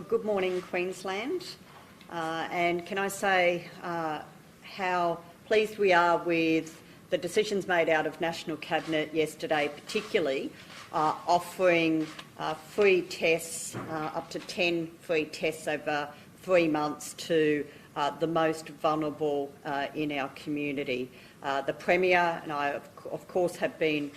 Well, good morning, Queensland. And can I say how pleased we are with the decisions made out of National Cabinet yesterday, particularly offering free tests, up to 10 free tests over 3 months to the most vulnerable in our community. The Premier and I, of course, have been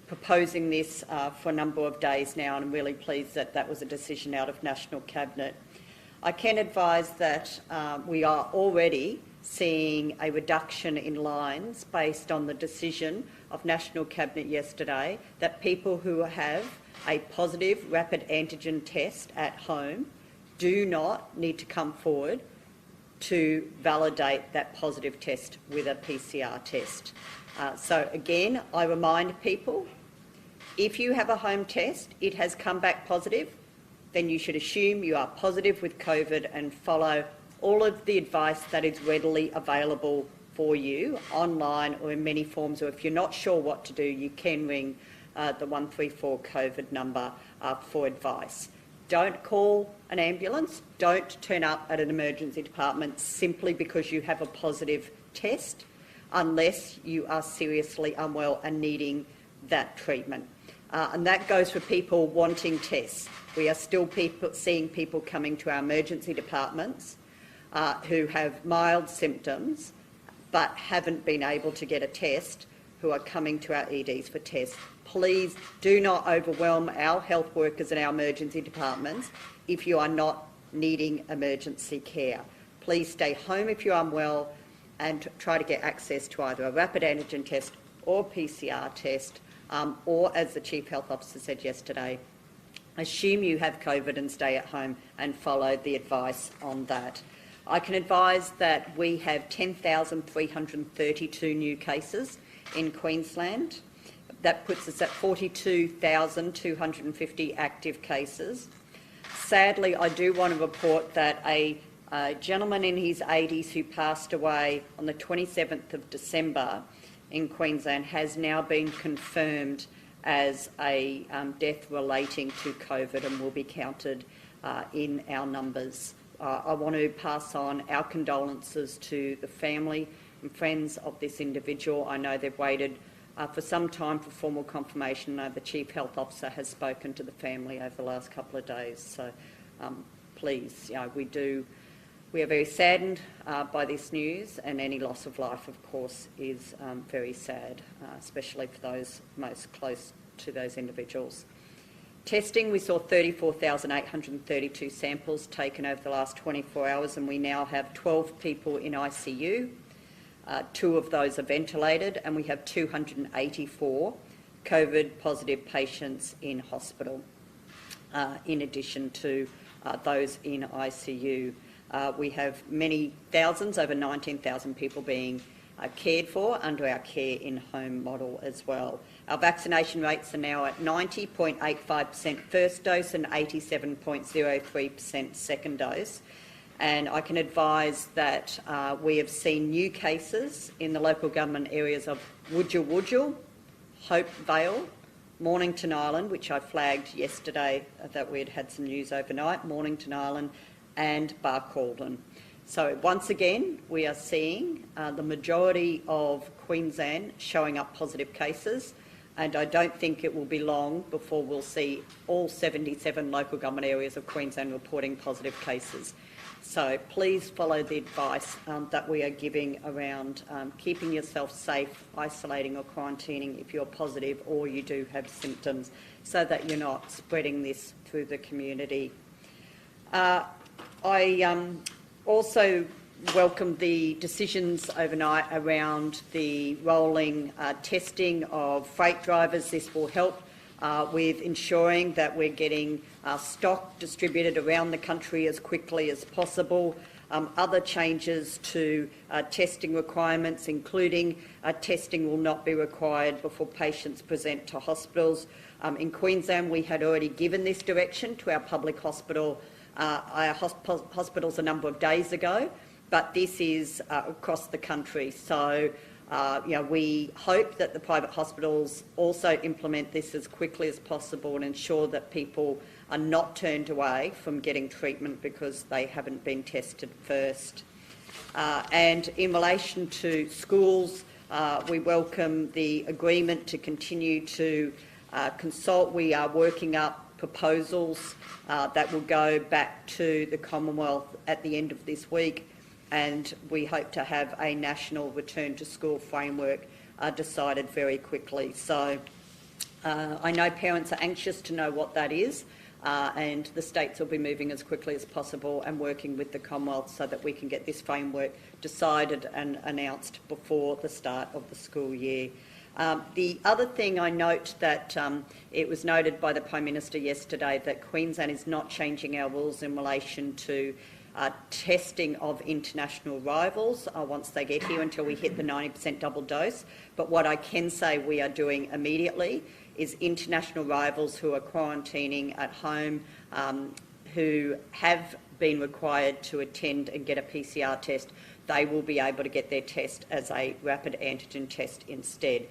proposing this for a number of days now, and I'm really pleased that that was a decision out of National Cabinet. I can advise that we are already seeing a reduction in lines based on the decision of National Cabinet yesterday that people who have a positive rapid antigen test at home do not need to come forward to validate that positive test with a PCR test. So again, I remind people, if you have a home test, it has come back positive, then you should assume you are positive with COVID and follow all of the advice that is readily available for you online or in many forms, or if you're not sure what to do, you can ring the 134 COVID number for advice. Don't call an ambulance, don't turn up at an emergency department simply because you have a positive test, unless you are seriously unwell and needing that treatment. And that goes for people wanting tests. We are still seeing people coming to our emergency departments who have mild symptoms but haven't been able to get a test, who are coming to our EDs for tests. Please do not overwhelm our health workers and our emergency departments if you are not needing emergency care. Please stay home if you're unwell and try to get access to either a rapid antigen test or PCR test, or, as the Chief Health Officer said yesterday, assume you have COVID and stay at home and follow the advice on that. I can advise that we have 10,332 new cases in Queensland. That puts us at 42,250 active cases. Sadly, I do want to report that a gentleman in his 80s who passed away on the 27th of December in Queensland has now been confirmed as a death relating to COVID and will be counted in our numbers. I want to pass on our condolences to the family and friends of this individual. I know they've waited for some time for formal confirmation. The Chief Health Officer has spoken to the family over the last couple of days. So please, we are very saddened by this news, and any loss of life, of course, is very sad, especially for those most close to those individuals. Testing, we saw 34,832 samples taken over the last 24 hours, and we now have 12 people in ICU. 2 of those are ventilated, and we have 284 COVID-positive patients in hospital, in addition to those in ICU. We have many thousands, over 19,000 people being cared for under our care in home model as well. Our vaccination rates are now at 90.85% first dose and 87.03% second dose. And I can advise that we have seen new cases in the local government areas of Wujal, Hope Vale, Mornington Island, which I flagged yesterday that we'd had some news overnight, Mornington Island, and Barcaldine. So once again, we are seeing the majority of Queensland showing up positive cases, and I don't think it will be long before we'll see all 77 local government areas of Queensland reporting positive cases. So please follow the advice that we are giving around keeping yourself safe, isolating or quarantining if you're positive or you do have symptoms, so that you're not spreading this through the community. I also welcome the decisions overnight around the rolling testing of freight drivers. This will help with ensuring that we're getting stock distributed around the country as quickly as possible. Other changes to testing requirements, including testing will not be required before patients present to hospitals. In Queensland, we had already given this direction to our public hospitals a number of days ago, but this is across the country. So We hope that the private hospitals also implement this as quickly as possible and ensure that people are not turned away from getting treatment because they haven't been tested first. And in relation to schools, we welcome the agreement to continue to consult. We are working up proposals that will go back to the Commonwealth at the end of this week, and we hope to have a national return to school framework decided very quickly. So I know parents are anxious to know what that is, and the states will be moving as quickly as possible and working with the Commonwealth so that we can get this framework decided and announced before the start of the school year. The other thing I note that it was noted by the Prime Minister yesterday that Queensland is not changing our rules in relation to testing of international arrivals once they get here until we hit the 90% double dose. But what I can say we are doing immediately is international arrivals who are quarantining at home, who have been required to attend and get a PCR test, they will be able to get their test as a rapid antigen test instead,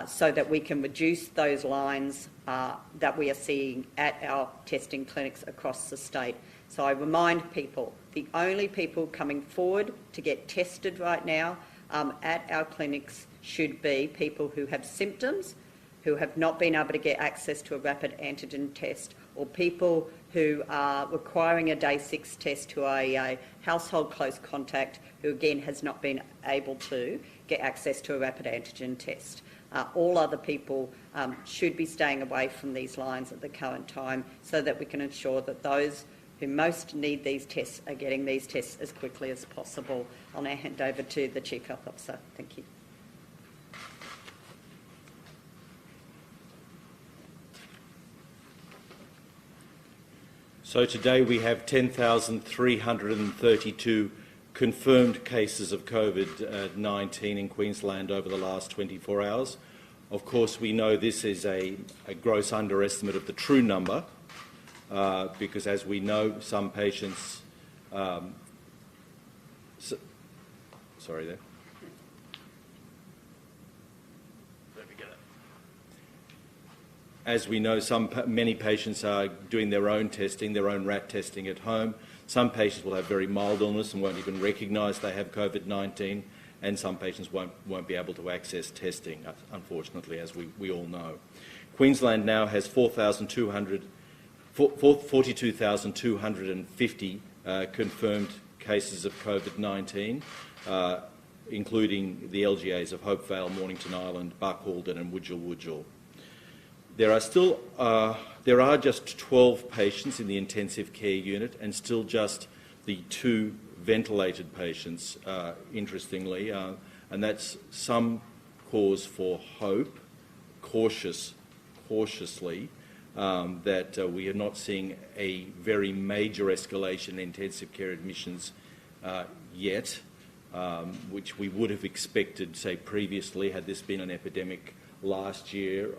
so that we can reduce those lines that we are seeing at our testing clinics across the state. So I remind people, the only people coming forward to get tested right now at our clinics should be people who have symptoms, who have not been able to get access to a rapid antigen test, or people who are requiring a day 6 test who are a household close contact who again has not been able to get access to a rapid antigen test. All other people should be staying away from these lines at the current time so that we can ensure that those who most need these tests are getting these tests as quickly as possible. I'll now hand over to the Chief Health Officer. Thank you. So today we have 10,332 confirmed cases of COVID-19 in Queensland over the last 24 hours. Of course, we know this is a gross underestimate of the true number because, as we know, some patients... sorry there. As we know, many patients are doing their own testing, their own RAT testing at home. Some patients will have very mild illness and won't even recognise they have COVID-19, and some patients won't be able to access testing, unfortunately, as we all know. Queensland now has 42,250 confirmed cases of COVID-19, including the LGAs of Hopevale, Mornington Island, Buckhaldon and Wudjil. There are just 12 patients in the intensive care unit and still just the 2 ventilated patients, interestingly, and that's some cause for hope, cautiously, that we are not seeing a very major escalation in intensive care admissions yet, which we would have expected, say, previously, had this been an epidemic last year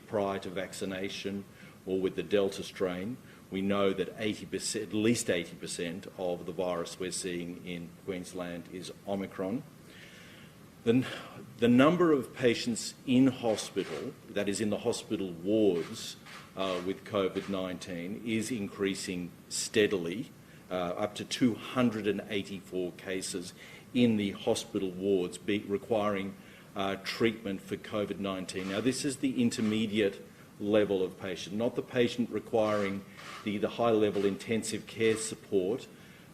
prior to vaccination or with the Delta strain. We know that at least 80% of the virus we're seeing in Queensland is Omicron. The number of patients in hospital, that is in the hospital wards with COVID-19, is increasing steadily, up to 284 cases in the hospital wards requiring treatment for COVID-19. Now, this is the intermediate level of patient, not the patient requiring the high-level intensive care support,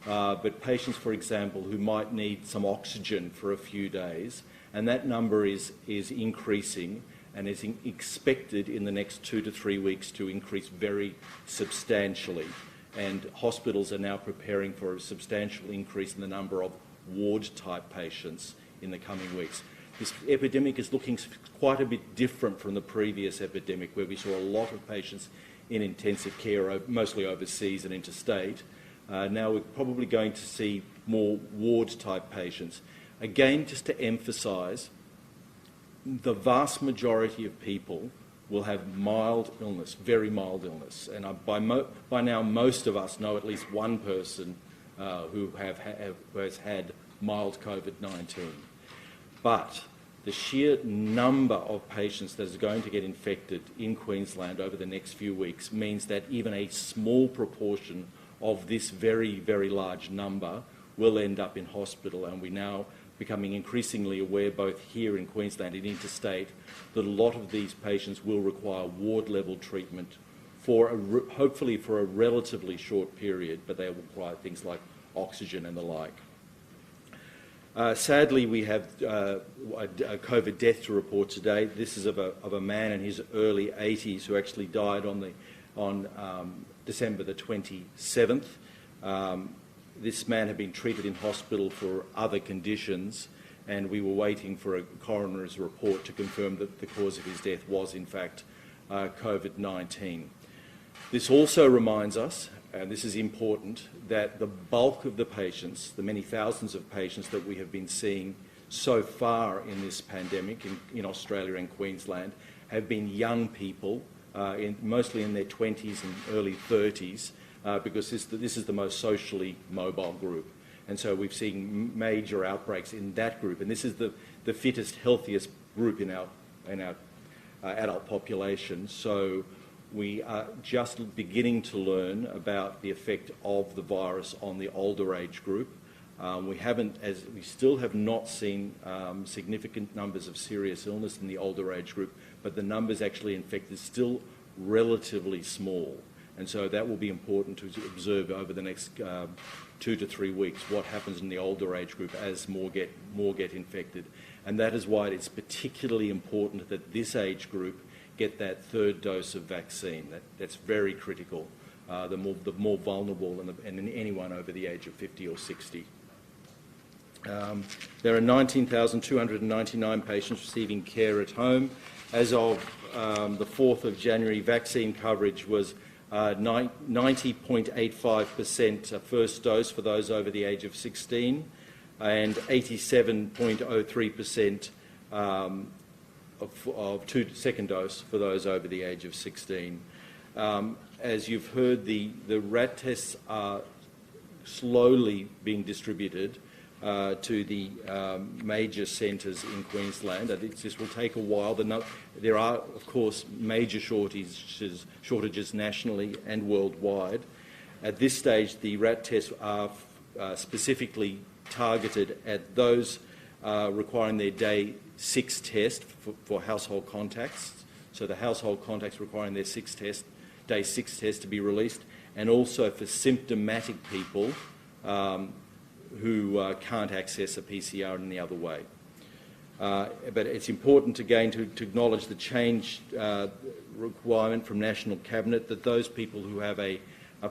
but patients, for example, who might need some oxygen for a few days, and that number is increasing and is expected in the next 2 to 3 weeks to increase very substantially. And hospitals are now preparing for a substantial increase in the number of ward-type patients in the coming weeks. This epidemic is looking quite a bit different from the previous epidemic, where we saw a lot of patients in intensive care, mostly overseas and interstate. Now we're probably going to see more ward-type patients. Again, just to emphasise, the vast majority of people will have mild illness, very mild illness. And by now, most of us know at least one person who has had mild COVID-19. But the sheer number of patients that is going to get infected in Queensland over the next few weeks means that even a small proportion of this very, very large number will end up in hospital, and we're now becoming increasingly aware, both here in Queensland and interstate, that a lot of these patients will require ward-level treatment for hopefully for a relatively short period, but they will require things like oxygen and the like. Sadly, we have a COVID death to report today. This is of a man in his early 80s who actually died on December the 27th. This man had been treated in hospital for other conditions, and we were waiting for a coroner's report to confirm that the cause of his death was in fact COVID-19. This also reminds us, and this is important, that the bulk of the patients, the many thousands of patients that we have been seeing so far in this pandemic in Australia and Queensland have been young people, mostly in their 20s and early 30s, because this is the most socially mobile group. And so we've seen major outbreaks in that group, and this is the fittest, healthiest group in our adult population. So we are just beginning to learn about the effect of the virus on the older age group. We still have not seen significant numbers of serious illness in the older age group, but the numbers actually infected still relatively small. And so that will be important to observe over the next 2 to 3 weeks, what happens in the older age group as more get infected. And that is why it's particularly important that this age group get that third dose of vaccine. That's very critical, the more vulnerable and anyone over the age of 50 or 60. There are 19,299 patients receiving care at home. As of the 4th of January, vaccine coverage was 90.85% first dose for those over the age of 16 and 87.03% of second dose for those over the age of 16. As you've heard, the rat tests are slowly being distributed to the major centres in Queensland. This will take a while. There are, of course, major shortages nationally and worldwide. At this stage, the rat tests are specifically targeted at those requiring their day 6 test for household contacts. So the household contacts requiring their day 6 test to be released, and also for symptomatic people who can't access a PCR in any other way. But it's important again to acknowledge the change requirement from National Cabinet that those people who have a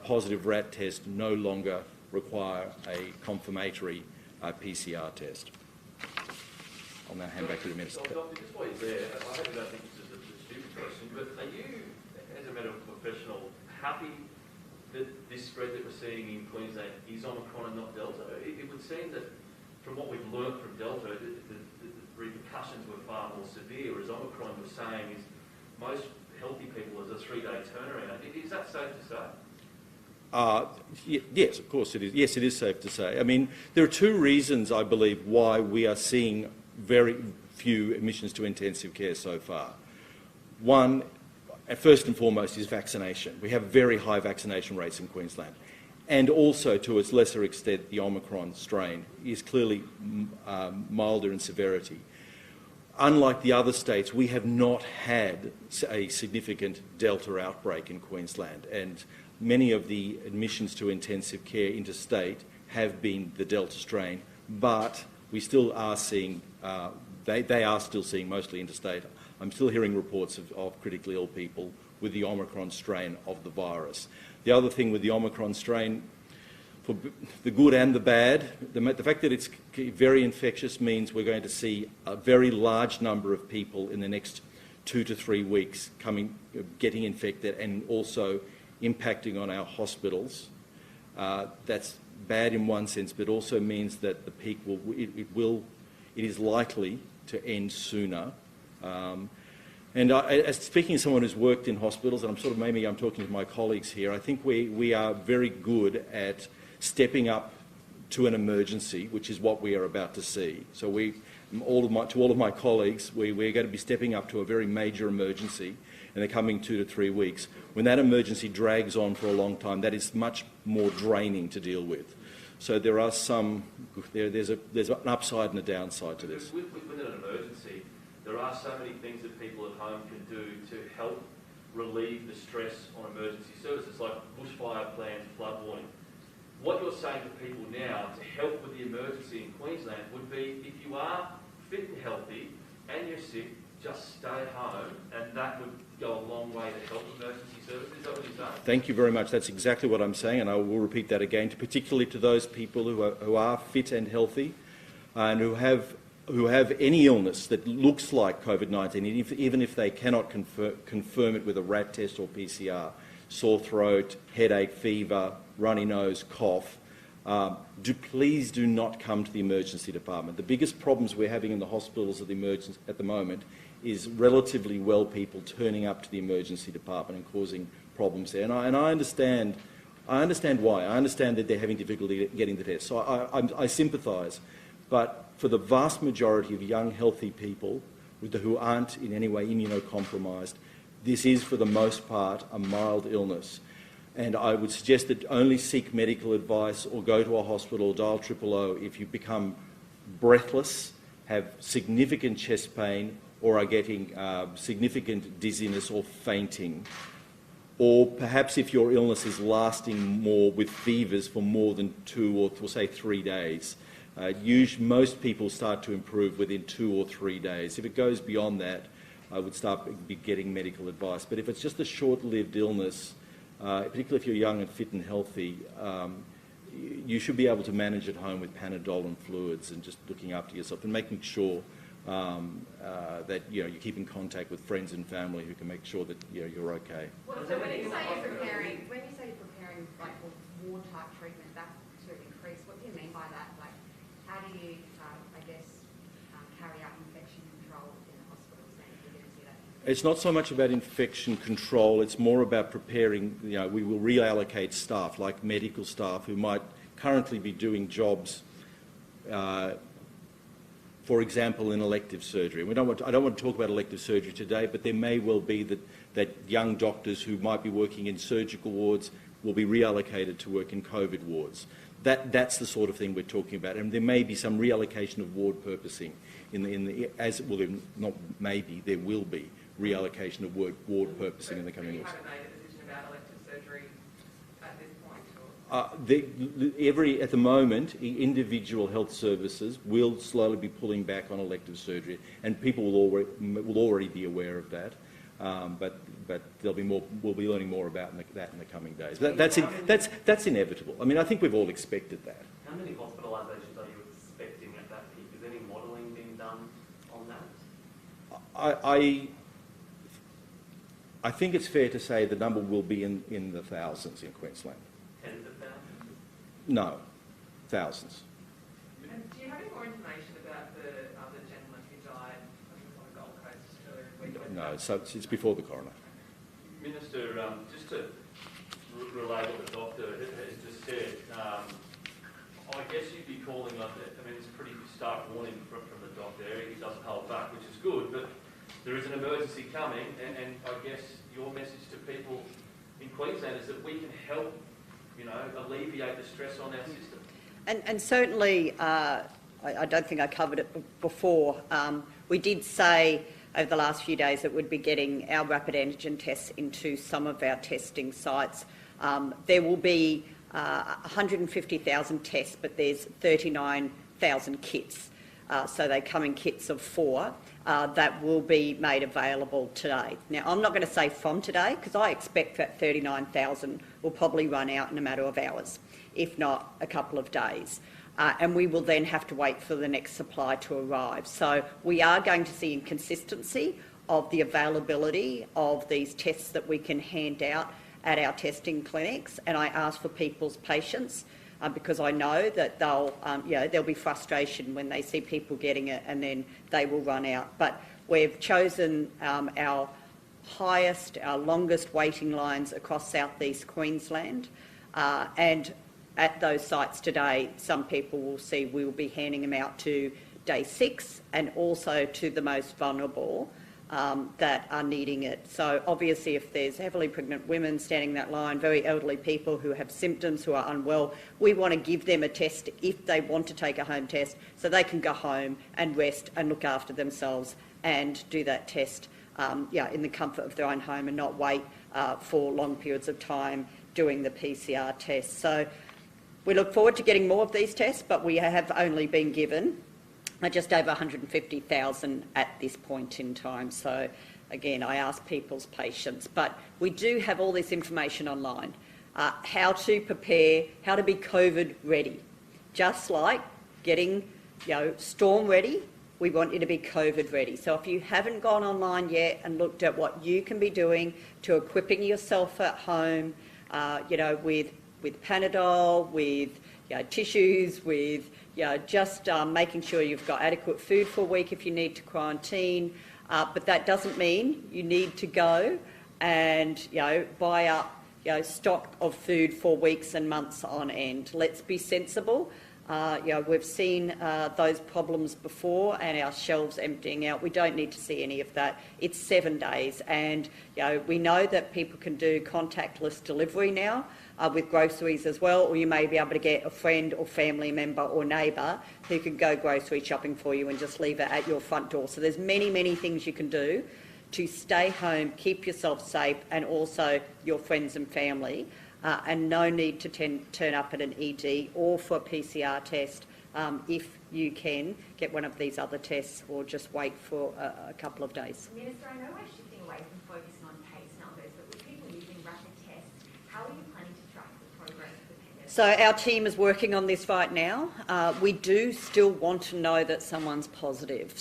positive rat test no longer require a confirmatory PCR test. I'll now hand back to the Minister. Doctor, just while you're there, I hope you don't think this is a stupid question, but are you, as a medical professional, happy that this spread that we're seeing in Queensland is Omicron and not Delta? It would seem that from what we've learnt from Delta, the repercussions were far more severe, whereas Omicron was saying is most healthy people is a 3-day turnaround. Is that safe to say? Yes, of course it is. Yes, it is safe to say. I mean, there are 2 reasons, I believe, why we are seeing very few admissions to intensive care so far. One, first and foremost, is vaccination. We have very high vaccination rates in Queensland. And also, to a lesser extent, the Omicron strain is clearly milder in severity. Unlike the other states, we have not had a significant Delta outbreak in Queensland, and many of the admissions to intensive care interstate have been the Delta strain, but we still are seeing, they are still seeing mostly interstate. I'm still hearing reports of critically ill people with the Omicron strain of the virus. The other thing with the Omicron strain, for the good and the bad, the fact that it's very infectious means we're going to see a very large number of people in the next 2 to 3 weeks getting infected and also impacting on our hospitals. That's bad in one sense, but also means that the peak it is likely to end sooner. And as speaking as someone who's worked in hospitals, and I'm talking to my colleagues here, I think we are very good at stepping up to an emergency, which is what we are about to see. So to all of my colleagues, we're going to be stepping up to a very major emergency in the coming 2 to 3 weeks. When that emergency drags on for a long time, that is much more draining to deal with. So there are there's an upside and a downside to this. With an emergency, there are so many things that people at home can do to help relieve the stress on emergency services, like bushfire plans, flood warning. What you're saying to people now to help with the emergency in Queensland would be, if you are fit and healthy and you're sick, just stay home, and that would go a long way to help emergency services. Is that what you're saying? Thank you very much. That's exactly what I'm saying, and I will repeat that again, particularly to those people who are fit and healthy and who have any illness that looks like COVID-19, even if they cannot confirm it with a RAT test or PCR, sore throat, headache, fever, runny nose, cough, please do not come to the emergency department. The biggest problems we're having in the hospitals at the moment is relatively well people turning up to the emergency department and causing problems there. And I understand why. I understand that they're having difficulty getting the test. So I sympathise. But for the vast majority of young, healthy people who aren't in any way immunocompromised, this is, for the most part, a mild illness. And I would suggest that only seek medical advice or go to a hospital, dial 000 if you become breathless, have significant chest pain, or are getting significant dizziness or fainting. Or perhaps if your illness is lasting more with fevers for more than 2 or say 3 days. Most people start to improve within 2 or 3 days. If it goes beyond that, I would start getting medical advice. But if it's just a short-lived illness, particularly if you're young and fit and healthy, you should be able to manage at home with Panadol and fluids and just looking after yourself and making sure that you keep in contact with friends and family who can make sure that you're okay. Well, so when you say you're preparing like for war-type treatment, that's to increase. What do you mean by that? Like, how do you, carry out infection control in the hospitals? Then if you're going to see that? It's not so much about infection control. It's more about preparing. We will reallocate staff, like medical staff, who might currently be doing jobs. For example, in elective surgery. I don't want to talk about elective surgery today, but there may well be that young doctors who might be working in surgical wards will be reallocated to work in COVID wards. That's the sort of thing we're talking about, and there may be some reallocation of ward purposing there will be reallocation of ward purposing in the coming weeks. Have you made a decision about elective surgery at this point? At the moment, individual health services will slowly be pulling back on elective surgery, and people will already be aware of that. But there'll be more. We'll be learning more about that in the coming days. But that's inevitable. I mean, I think we've all expected that. How many hospitalisations are you expecting at that peak? Is any modelling being done on that? I think it's fair to say the number will be in the thousands in Queensland. Tens of thousands? No, thousands. And do you have any more information about the other gentleman who died on the Gold Coast earlier in the week? No, so it's before the coroner. Minister, just to relay what the doctor has just said, I guess you'd be calling up, it's a pretty stark warning from the doctor. He doesn't hold back, which is good, but there is an emergency coming, and I guess your message to people in Queensland is that we can help, alleviate the stress on our system. And certainly, I don't think I covered it before, we did say over the last few days that we'd be getting our rapid antigen tests into some of our testing sites. There will be 150,000 tests, but there's 39,000 kits. So they come in kits of 4 that will be made available today. Now, I'm not going to say from today, because I expect that 39,000 will probably run out in a matter of hours, if not a couple of days. And we will then have to wait for the next supply to arrive. So we are going to see inconsistency of the availability of these tests that we can hand out at our testing clinics, and I ask for people's patience because I know that there'll be frustration when they see people getting it and then they will run out. But we've chosen our longest waiting lines across southeast Queensland, and at those sites today, some people will see we will be handing them out to day 6, and also to the most vulnerable that are needing it. So obviously if there's heavily pregnant women standing in that line, very elderly people who have symptoms, who are unwell, we want to give them a test if they want to take a home test, so they can go home and rest and look after themselves and do that test in the comfort of their own home, and not wait for long periods of time doing the PCR test. So we look forward to getting more of these tests, but we have only been given just over 150,000 at this point in time. So again, I ask people's patience, but we do have all this information online. How to prepare, how to be COVID ready. Just like getting, storm ready, we want you to be COVID ready. So if you haven't gone online yet and looked at what you can be doing to equipping yourself at home, with Panadol, with tissues, with just making sure you've got adequate food for a week if you need to quarantine. But that doesn't mean you need to go and buy up stock of food for weeks and months on end. Let's be sensible. We've seen those problems before, and our shelves emptying out. We don't need to see any of that. It's 7 days, and we know that people can do contactless delivery now with groceries as well, or you may be able to get a friend or family member or neighbour who can go grocery shopping for you and just leave it at your front door. So there's many, many things you can do to stay home, keep yourself safe, and also your friends and family. And no need to turn up at an ED or for a PCR test if you can get one of these other tests, or just wait for a couple of days. Minister, I know we're shifting away from focusing on case numbers, but with people using rapid tests, how are you planning to track the progress of the pandemic? So our team is working on this right now. We do still want to know that someone's positive,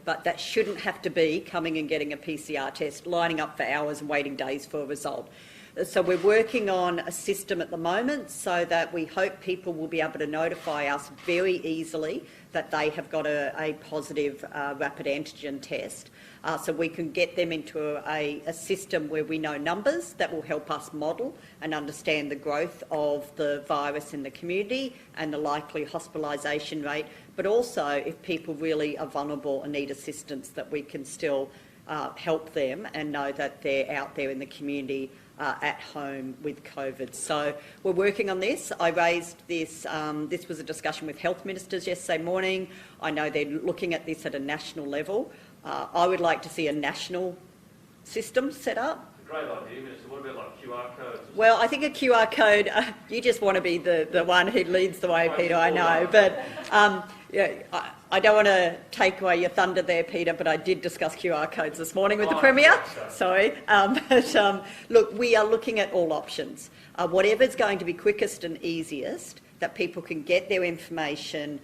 but that shouldn't have to be coming and getting a PCR test, lining up for hours and waiting days for a result. So we're working on a system at the moment so that we hope people will be able to notify us very easily that they have got a positive rapid antigen test. So we can get them into a system where we know numbers that will help us model and understand the growth of the virus in the community and the likely hospitalisation rate, but also if people really are vulnerable and need assistance, that we can still help them and know that they're out there in the community at home with COVID. So we're working on this. I raised this, this was a discussion with health ministers yesterday morning. I know they're looking at this at a national level. I would like to see a national system set up. It's a great idea, Minister. What about like QR codes? Well, I think a QR code, you just want to be the one who leads the way, Peter, I know. But I don't want to take away your thunder there, Peter, but I did discuss QR codes this morning with the Premier. Sorry. Look, we are looking at all options. Whatever's going to be quickest and easiest, that people can get their information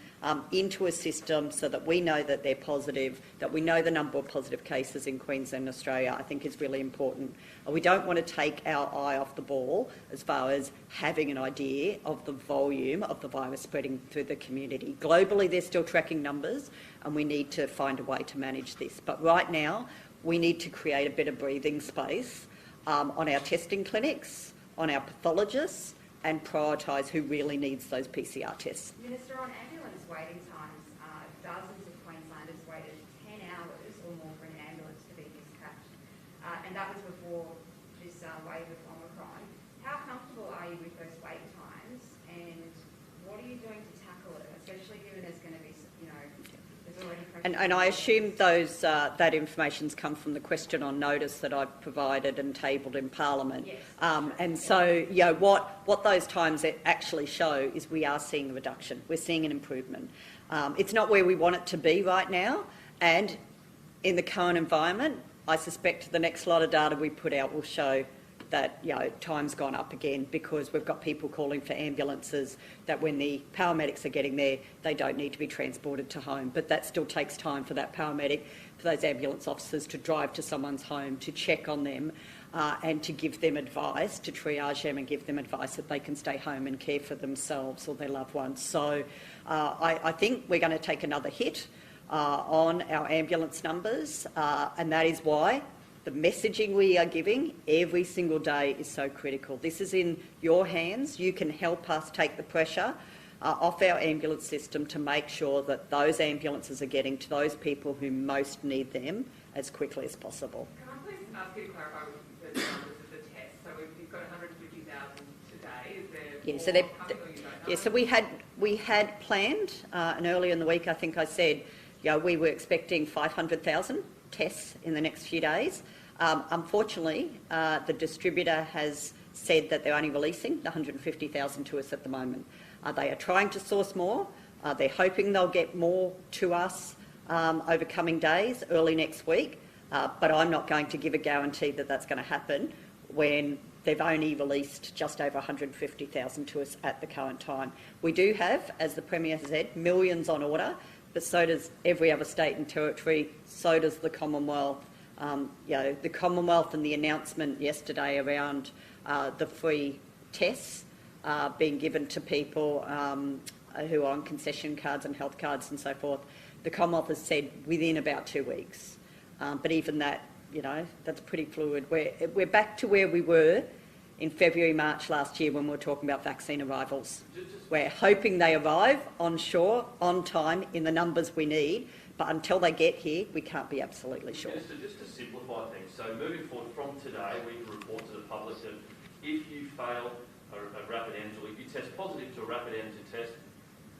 into a system so that we know that they're positive, that we know the number of positive cases in Queensland and Australia, I think is really important. We don't want to take our eye off the ball as far as having an idea of the volume of the virus spreading through the community. Globally, they're still tracking numbers, and we need to find a way to manage this. But right now, we need to create a better breathing space on our testing clinics, on our pathologists, and prioritise who really needs those PCR tests. Minister, on ambulance waiting times, dozens of Queenslanders waited 10 hours or more for an ambulance to be dispatched, and that was before this wave of Omicron. How comfortable are you with those wait times, and what are you doing to tackle it, especially given there's going to be, there's already pressure? And I assume those that information's come from the question on notice that I've provided and tabled in Parliament. Yes. And so, what those times actually show is we are seeing a reduction. We're seeing an improvement. It's not where we want it to be right now, and in the current environment, I suspect the next lot of data we put out will show that time's gone up again, because we've got people calling for ambulances that when the paramedics are getting there, they don't need to be transported to home. But that still takes time for that paramedic, for those ambulance officers to drive to someone's home, to check on them and to give them advice, to triage them and give them advice that they can stay home and care for themselves or their loved ones. So I think we're going to take another hit on our ambulance numbers, and that is why the messaging we are giving every single day is so critical. This is in your hands. You can help us take the pressure off our ambulance system to make sure that those ambulances are getting to those people who most need them as quickly as possible. Can I please ask you to clarify the numbers of the tests? So we've got 150,000 today. Is there Yeah, more so coming, or you don't know? yeah, so we had planned, and earlier in the week I think I said, we were expecting 500,000 tests in the next few days. Unfortunately, the distributor has said that they're only releasing the 150,000 to us at the moment. They are trying to source more. They're hoping they'll get more to us over coming days, early next week, but I'm not going to give a guarantee that that's going to happen when they've only released just over 150,000 to us at the current time. We do have, as the Premier has said, millions on order, but so does every other state and territory, so does the Commonwealth. The Commonwealth and the announcement yesterday around the free tests being given to people who are on concession cards and health cards and so forth, the Commonwealth has said within about 2 weeks. But even that, that's pretty fluid. We're back to where we were in February, March last year when we were talking about vaccine arrivals. We're hoping they arrive on shore, on time, in the numbers we need, but until they get here, we can't be absolutely sure. Minister, just to simplify things, so moving forward from today, we can report to the public that if you fail a rapid antigen, if you test positive to a rapid antigen test,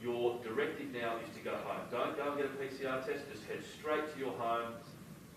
your directive now is to go home. Don't go and get a PCR test, just head straight to your home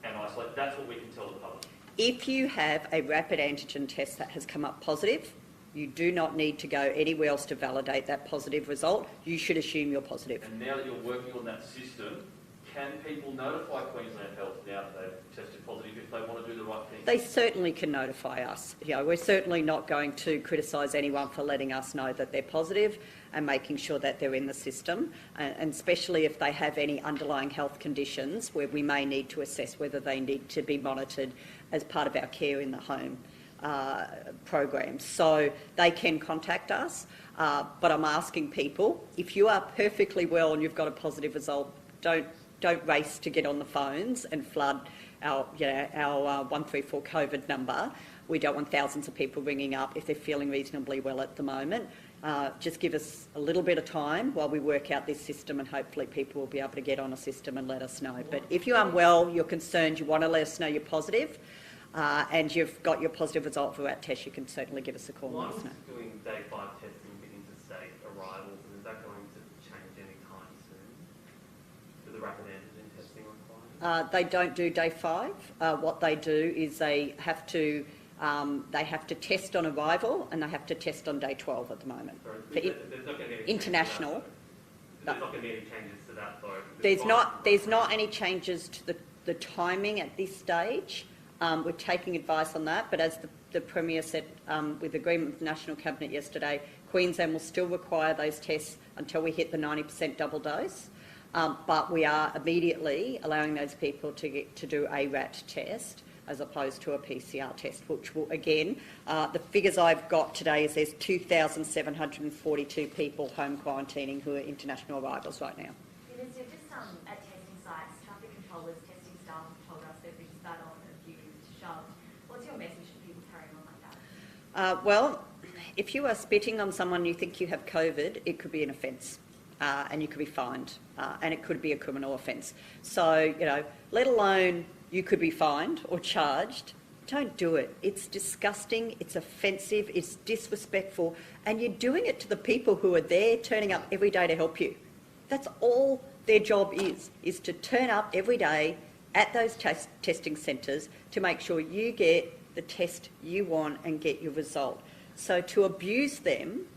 and isolate. That's what we can tell the public. If you have a rapid antigen test that has come up positive, you do not need to go anywhere else to validate that positive result. You should assume you're positive. And now that you're working on that system, can people notify Queensland Health now that they've tested positive if they want to do the right thing? They certainly can notify us. We're certainly not going to criticise anyone for letting us know that they're positive and making sure that they're in the system, and especially if they have any underlying health conditions where we may need to assess whether they need to be monitored as part of our care in the home program. So they can contact us, but I'm asking people, if you are perfectly well and you've got a positive result, don't race to get on the phones and flood our 134 COVID number. We don't want thousands of people ringing up if they're feeling reasonably well at the moment. Just give us a little bit of time while we work out this system, and hopefully people will be able to get on a system and let us know. But if you're unwell, you're concerned, you want to let us know you're positive, and you've got your positive result for that test, you can certainly give us a call and let us know. Doing day 5 testing for interstate arrivals, and is that going to change any time soon? For the rapid antigen testing required? They don't do day 5. What they do is they have to test on arrival, and they have to test on day 12 at the moment. Sorry, For there's not going to be any international. There's not going to be any changes to that, though. There's not any changes to the timing at this stage. We're taking advice on that, but as the Premier said, with agreement with the National Cabinet yesterday, Queensland will still require those tests until we hit the 90% double dose. But we are immediately allowing those people to do a RAT test as opposed to a PCR test, which will, again, the figures I've got today is there's 2,742 people home quarantining who are international arrivals right now. Minister, just at testing sites, traffic controllers, testing staff have told us they've reached that on and a few shoved. What's your message to people carrying on like that? Well, if you are spitting on someone you think you have COVID, it could be an offence. And you could be fined, and it could be a criminal offence. So, let alone you could be fined or charged, don't do it. It's disgusting, it's offensive, it's disrespectful, and you're doing it to the people who are there turning up every day to help you. That's all their job is to turn up every day at those testing centres to make sure you get the test you want and get your result. So to abuse them,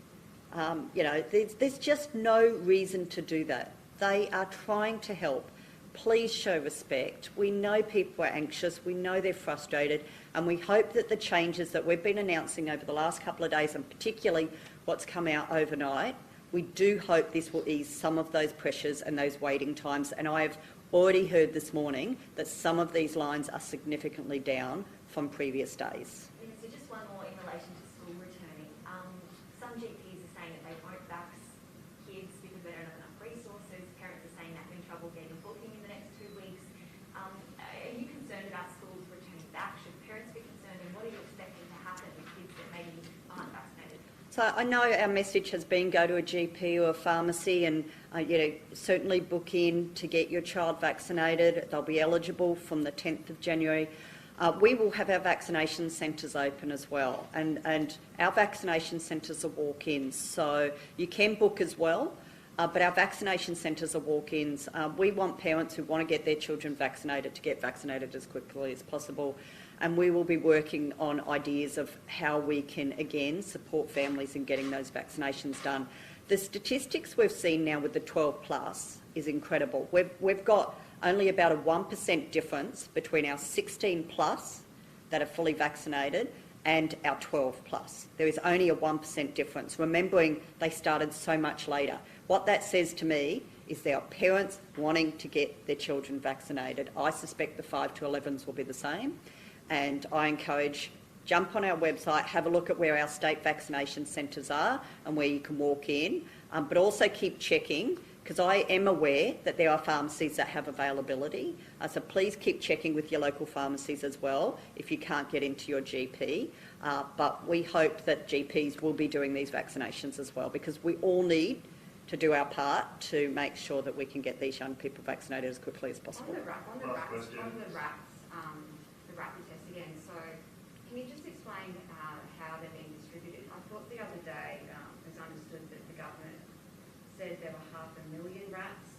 there's just no reason to do that. They are trying to help. Please show respect. We know people are anxious, we know they're frustrated, and we hope that the changes that we've been announcing over the last couple of days, and particularly what's come out overnight, we do hope this will ease some of those pressures and those waiting times. And I have already heard this morning that some of these lines are significantly down from previous days. Minister, just one more in relation to school returning. Some GPs are saying that they won't vax kids because they don't have enough resources. Parents are saying they're having trouble getting booking in the next 2 weeks. Are you concerned about schools returning back? Should parents be concerned? And what are you expecting to happen with kids that maybe aren't vaccinated? So I know our message has been go to a GP or a pharmacy and certainly book in to get your child vaccinated. They'll be eligible from the 10th of January. We will have our vaccination centres open as well, and our vaccination centres are walk-ins, so you can book as well, but our vaccination centres are walk-ins. We want parents who want to get their children vaccinated to get vaccinated as quickly as possible, and we will be working on ideas of how we can, again, support families in getting those vaccinations done. The statistics we've seen now with the 12 plus is incredible. We've got only about a 1% difference between our 16 plus that are fully vaccinated and our 12 plus. There is only a 1% difference, remembering they started so much later. What that says to me is there are parents wanting to get their children vaccinated. I suspect the 5 to 11s will be the same, and I encourage, jump on our website, have a look at where our state vaccination centres are and where you can walk in, but also keep checking, because I am aware that there are pharmacies that have availability. So please keep checking with your local pharmacies as well if you can't get into your GP. But we hope that GPs will be doing these vaccinations as well, because we all need to do our part to make sure that we can get these young people vaccinated as quickly as possible. On the rapid test again, so can you just explain how they're being distributed? I thought the other day it was understood that the government said there were 500,000 rats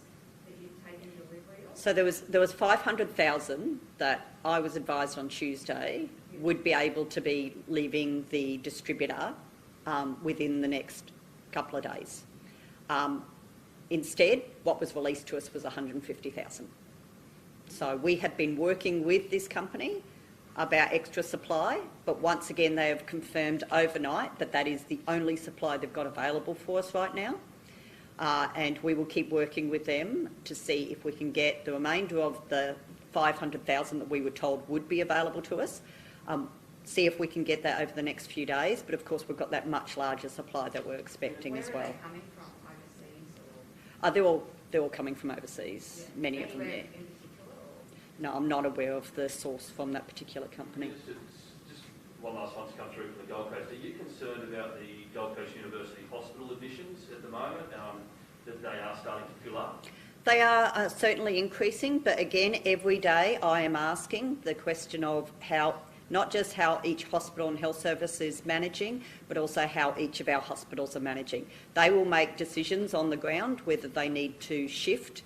that you've taken delivery of. So there was 500,000 that I was advised on Tuesday would be able to be leaving the distributor within the next couple of days. Instead, what was released to us was 150,000. So we have been working with this company about extra supply, but once again they have confirmed overnight that that is the only supply they've got available for us right now. And we will keep working with them to see if we can get the remainder of the 500,000 that we were told would be available to us, see if we can get that over the next few days. But of course we've got that much larger supply that we're expecting as well. Where are they coming from, overseas? Or? They're all coming from overseas, many of them, yeah. In particular, or? No, I'm not aware of the source from that particular company. Just one last one to come through from the Gold Coast. Are you concerned about the Gold Coast University hospital admissions at the moment, that they are starting to fill up? They are certainly increasing, but again, every day I am asking the question of how, not just how each hospital and health service is managing, but also how each of our hospitals are managing. They will make decisions on the ground whether they need to shift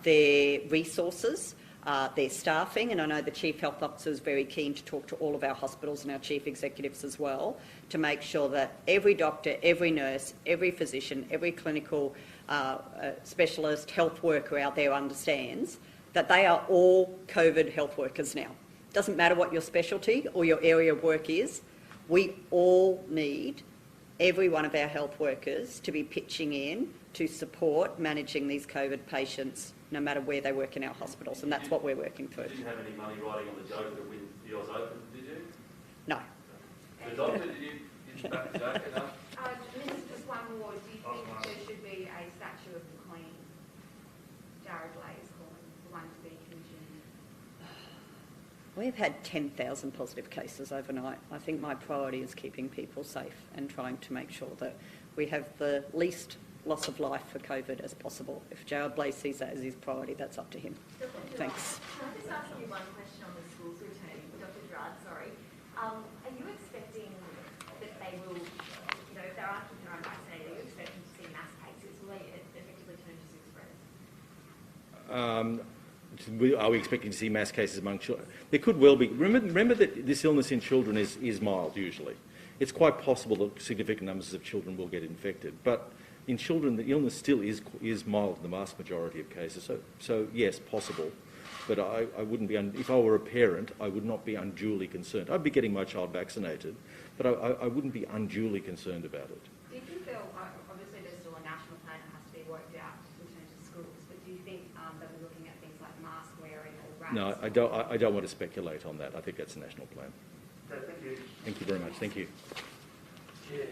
their resources, their staffing, and I know the Chief Health Officer is very keen to talk to all of our hospitals and our chief executives as well to make sure that every doctor, every nurse, every physician, every clinical specialist, health worker out there understands that they are all COVID health workers now. Doesn't matter what your specialty or your area of work is, we all need every one of our health workers to be pitching in to support managing these COVID patients no matter where they work in our hospitals, and that's what we're working through. You didn't have any money riding on the joke that win the Oz Open, did you? No. The doctor, did you back the joke enough? Just one more. Do you think there should be a statue of the Queen? Jared Leigh is calling the one to be commissioned. We've had 10,000 positive cases overnight. I think my priority is keeping people safe and trying to make sure that we have the least loss of life for COVID as possible. If Jared Leigh sees that as his priority, that's up to him. Thanks. Can I just ask you one question on the schools returning? Dr. Gerard, sorry. Are you expecting that they will, if there are kids who are unvaccinated, are you expecting to see mass cases? Will they effectively turn to spread? Are we expecting to see mass cases among children? There could well be. Remember that this illness in children is mild usually. It's quite possible that significant numbers of children will get infected, but in children the illness still is mild in the vast majority of cases. So yes, possible, but I wouldn't be. If I were a parent, I would not be unduly concerned. I'd be getting my child vaccinated, but I wouldn't be unduly concerned about it. Do you think they'll, obviously there's still a national plan that has to be worked out in terms of schools, but do you think they'll be looking at things like mask wearing or rats? No, I don't want to speculate on that. I think that's a national plan. Okay, thank you. Thank you very much. Thank you. Yeah,